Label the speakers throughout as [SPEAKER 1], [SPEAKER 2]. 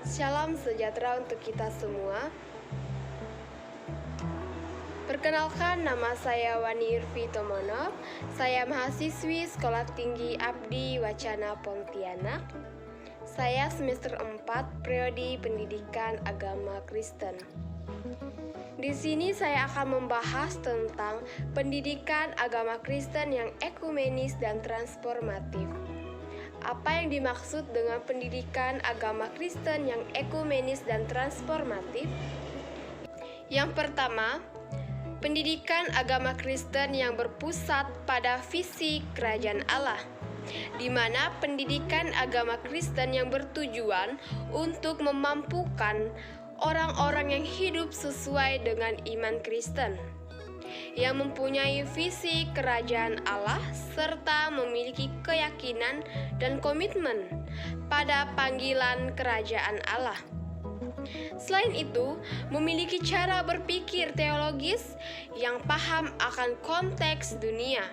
[SPEAKER 1] Salam sejahtera untuk kita semua. Perkenalkan, nama saya Wani Irvi Tomono. Saya mahasiswi Sekolah Tinggi Abdi Wacana Pontianak. Saya semester 4 Prodi Pendidikan Agama Kristen. Di sini saya akan membahas tentang pendidikan agama Kristen yang ekumenis dan transformatif. Apa yang dimaksud dengan pendidikan agama Kristen yang ekumenis dan transformatif? Yang pertama, pendidikan agama Kristen yang berpusat pada visi kerajaan Allah, di mana pendidikan agama Kristen yang bertujuan untuk memampukan orang-orang yang hidup sesuai dengan iman Kristen, yang mempunyai visi kerajaan Allah serta memiliki keyakinan dan komitmen pada panggilan kerajaan Allah. Selain itu, memiliki cara berpikir teologis yang paham akan konteks dunia.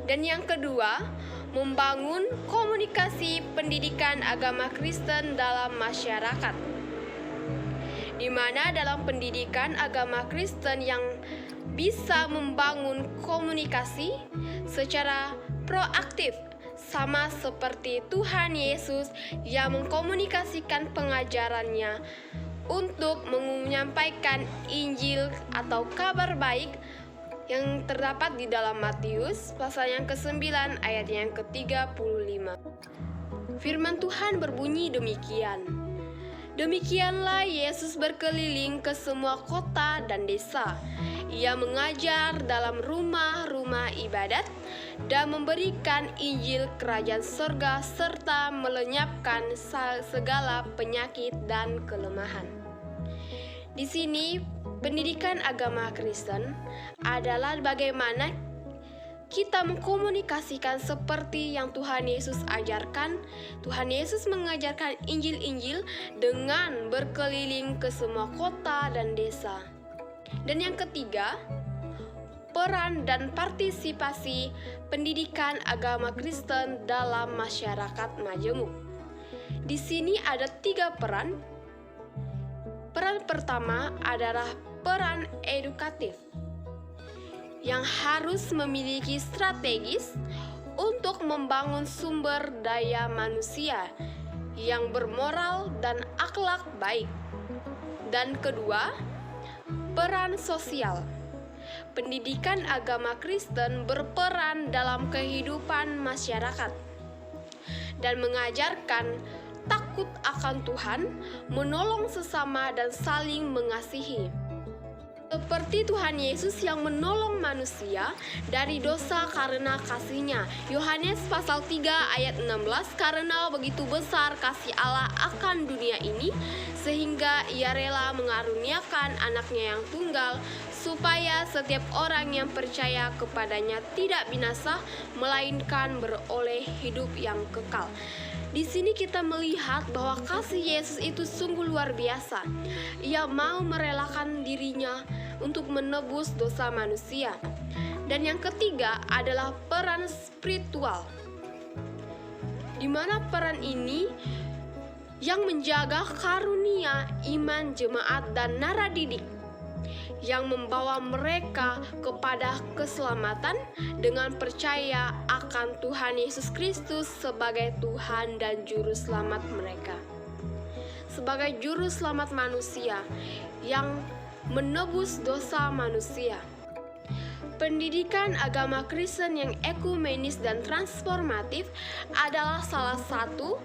[SPEAKER 1] Dan yang kedua, membangun komunikasi pendidikan agama Kristen dalam masyarakat, di mana dalam pendidikan agama Kristen yang bisa membangun komunikasi secara proaktif, sama seperti Tuhan Yesus yang mengkomunikasikan pengajarannya untuk menyampaikan Injil atau kabar baik yang terdapat di dalam Matius pasal yang ke-9 ayat yang ke-35. Firman Tuhan berbunyi demikian. Demikianlah Yesus berkeliling ke semua kota dan desa. Ia mengajar dalam rumah-rumah ibadat dan memberikan Injil Kerajaan Sorga serta melenyapkan segala penyakit dan kelemahan. Di sini, pendidikan agama Kristen adalah bagaimana kita mengkomunikasikan seperti yang Tuhan Yesus ajarkan. Tuhan Yesus mengajarkan Injil-Injil dengan berkeliling ke semua kota dan desa. Dan yang ketiga, peran dan partisipasi pendidikan agama Kristen dalam masyarakat majemuk. Di sini ada 3 peran. Peran pertama adalah peran edukatif, yang harus memiliki strategis untuk membangun sumber daya manusia yang bermoral dan akhlak baik. Dan kedua, peran sosial. Pendidikan agama Kristen berperan dalam kehidupan masyarakat dan mengajarkan takut akan Tuhan, menolong sesama dan saling mengasihi. Seperti Tuhan Yesus yang menolong manusia dari dosa karena kasih-Nya. Yohanes pasal 3 ayat 16, karena begitu besar kasih Allah akan dunia ini, sehingga Ia rela mengaruniakan anaknya yang tunggal, supaya setiap orang yang percaya kepadanya tidak binasa, melainkan beroleh hidup yang kekal. Di sini kita melihat bahwa kasih Yesus itu sungguh luar biasa. Ia mau merelakan dirinya untuk menebus dosa manusia. Dan yang ketiga adalah peran spiritual, di mana peran ini yang menjaga karunia iman jemaat dan naradidik, yang membawa mereka kepada keselamatan dengan percaya akan Tuhan Yesus Kristus sebagai Tuhan dan Juru Selamat mereka, sebagai Juru Selamat manusia yang menebus dosa manusia. Pendidikan agama Kristen yang ekumenis dan transformatif adalah salah satu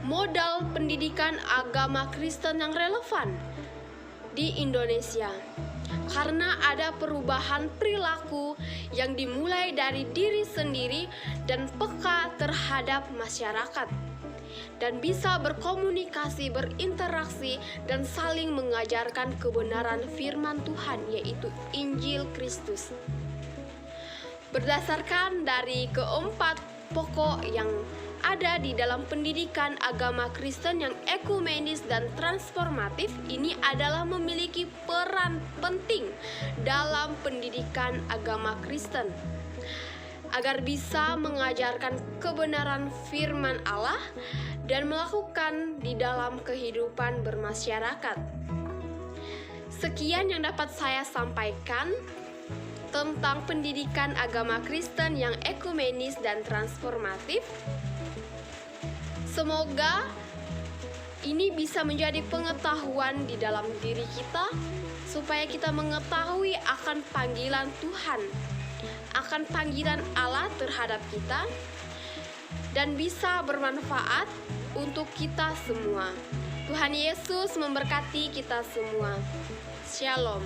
[SPEAKER 1] modal pendidikan agama Kristen yang relevan di Indonesia, karena ada perubahan perilaku yang dimulai dari diri sendiri dan peka terhadap masyarakat, dan bisa berkomunikasi, berinteraksi, dan saling mengajarkan kebenaran firman Tuhan, yaitu Injil Kristus. Berdasarkan dari keempat pokok yang ada di dalam pendidikan agama Kristen yang ekumenis dan transformatif, ini adalah memiliki peran penting dalam pendidikan agama Kristen. agar bisa mengajarkan kebenaran firman Allah dan melakukan di dalam kehidupan bermasyarakat. Sekian yang dapat saya sampaikan tentang pendidikan agama Kristen yang ekumenis dan transformatif. Semoga ini bisa menjadi pengetahuan di dalam diri kita, supaya kita mengetahui akan panggilan Tuhan, akan panggilan Allah terhadap kita, dan bisa bermanfaat untuk kita semua. Tuhan Yesus memberkati kita semua. Shalom.